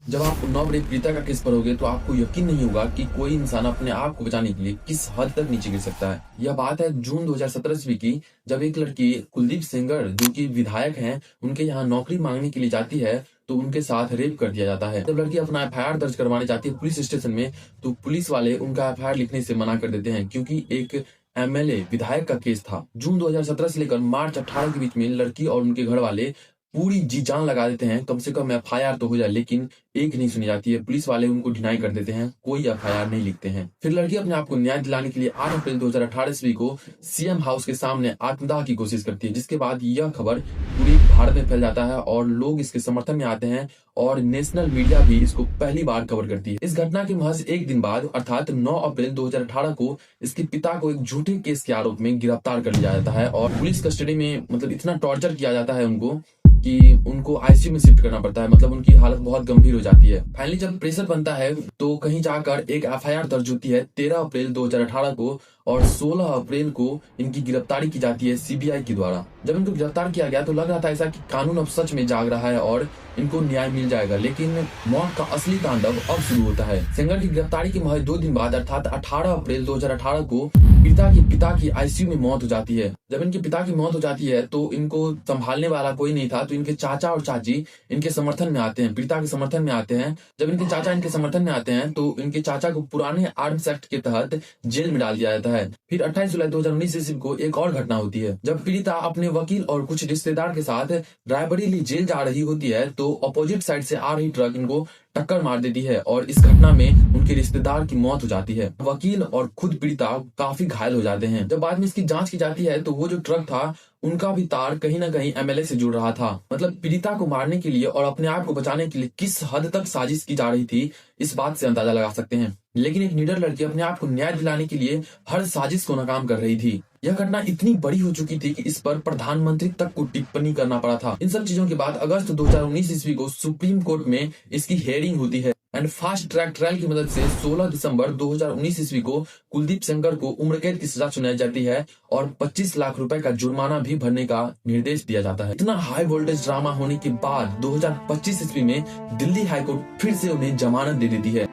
जब आप उन्नाव रेप पीड़िता का केस पढ़ोगे तो आपको यकीन नहीं होगा कि कोई इंसान अपने आप को बचाने के लिए किस हद तक नीचे गिर सकता है। यह बात है जून 2017 ईस्वी की, जब एक लड़की कुलदीप सेंगर जो कि विधायक हैं, उनके यहाँ नौकरी मांगने के लिए जाती है तो उनके साथ रेप कर दिया जाता है। जब लड़की अपना एफआईआर दर्ज करवाने जाती है पुलिस स्टेशन में, तो पुलिस वाले उनका एफआईआर लिखने से मना कर देते हैं क्योंकि एक एमएलए विधायक का केस था। जून 2017 से लेकर मार्च 18 के बीच में लड़की और उनके घर वाले पूरी जी जान लगा देते हैं कम से कम एफआईआर तो हो जाए, लेकिन एक नहीं सुनी जाती है। पुलिस वाले उनको डिनाई कर देते हैं, कोई एफआईआर नहीं लिखते हैं। फिर लड़की अपने आप को न्याय दिलाने के लिए 8 अप्रैल 2018 ईस्वी को सीएम हाउस के सामने आत्मदाह की कोशिश करती है, जिसके बाद यह खबर पूरी भारत में फैल जाता है और लोग इसके समर्थन में आते हैं और नेशनल मीडिया भी इसको पहली बार कवर करती है। इस घटना के महज एक दिन बाद अर्थात 9 अप्रैल 2018 को इसके पिता को एक झूठे केस के आरोप में गिरफ्तार कर लिया जाता है और पुलिस कस्टडी में इतना टॉर्चर किया जाता है उनको कि उनको आईसीयू में शिफ्ट करना पड़ता है। उनकी हालत बहुत गंभीर हो जाती है। फाइनली जब प्रेशर बनता है तो कहीं जाकर एक एफआईआर दर्ज होती है 13 अप्रैल 2018 को और 16 अप्रैल को इनकी गिरफ्तारी की जाती है सीबीआई के द्वारा। जब इनको गिरफ्तार किया गया तो लग रहा था ऐसा कि कानून अब सच में जाग रहा है और इनको न्याय मिल जाएगा, लेकिन मौत का असली तांडव अब शुरू होता है। सेंगर की गिरफ्तारी के महज 2 दिन बाद अर्थात 18 अप्रैल 2018 को पीड़िता के पिता की आईसीयू में मौत हो जाती है। जब इनके पिता की मौत हो जाती है तो इनको संभालने वाला कोई नहीं था, तो इनके चाचा और चाची इनके समर्थन में आते हैं, पीड़िता के समर्थन में आते हैं। जब इनके चाचा इनके समर्थन में आते हैं तो इनके चाचा को पुराने आर्म्स एक्ट के तहत जेल में डाल दिया जाता है। फिर 28 जुलाई 2019 ईस्वी को एक और घटना होती है। जब पीड़िता अपने वकील और कुछ रिश्तेदार के साथ रायबरेली जेल जा रही होती है तो अपोजिट साइड से आ रही ट्रक इनको टक्कर मार देती है और इस घटना में उनके रिश्तेदार की मौत हो जाती है। वकील और खुद पीड़िता काफी घायल हो जाते हैं। जब बाद में इसकी जांच की जाती है तो वो जो ट्रक था उनका भी तार कहीं ना कहीं एमएलए से जुड़ रहा था। पीड़िता को मारने के लिए और अपने आप को बचाने के लिए किस हद तक साजिश की जा रही थी, इस बात से अंदाजा लगा सकते हैं। लेकिन एक निडर लड़की अपने आप को न्याय दिलाने के लिए हर साजिश को नाकाम कर रही थी। यह घटना इतनी बड़ी हो चुकी थी कि इस पर प्रधानमंत्री तक को टिप्पणी करना पड़ा था। इन सब चीजों के बाद अगस्त 2019 ईस्वी को सुप्रीम कोर्ट में इसकी हेयरिंग होती है एंड फास्ट ट्रैक ट्रायल की मदद से 16 दिसंबर 2019 ईस्वी को कुलदीप सेंगर को उम्र कैद की सजा सुनाई जाती है और 25 लाख रुपए का जुर्माना भी भरने का निर्देश दिया जाता है। इतना हाई वोल्टेज ड्रामा होने के बाद 2025 ईस्वी में दिल्ली हाईकोर्ट फिर से उन्हें जमानत दे देती है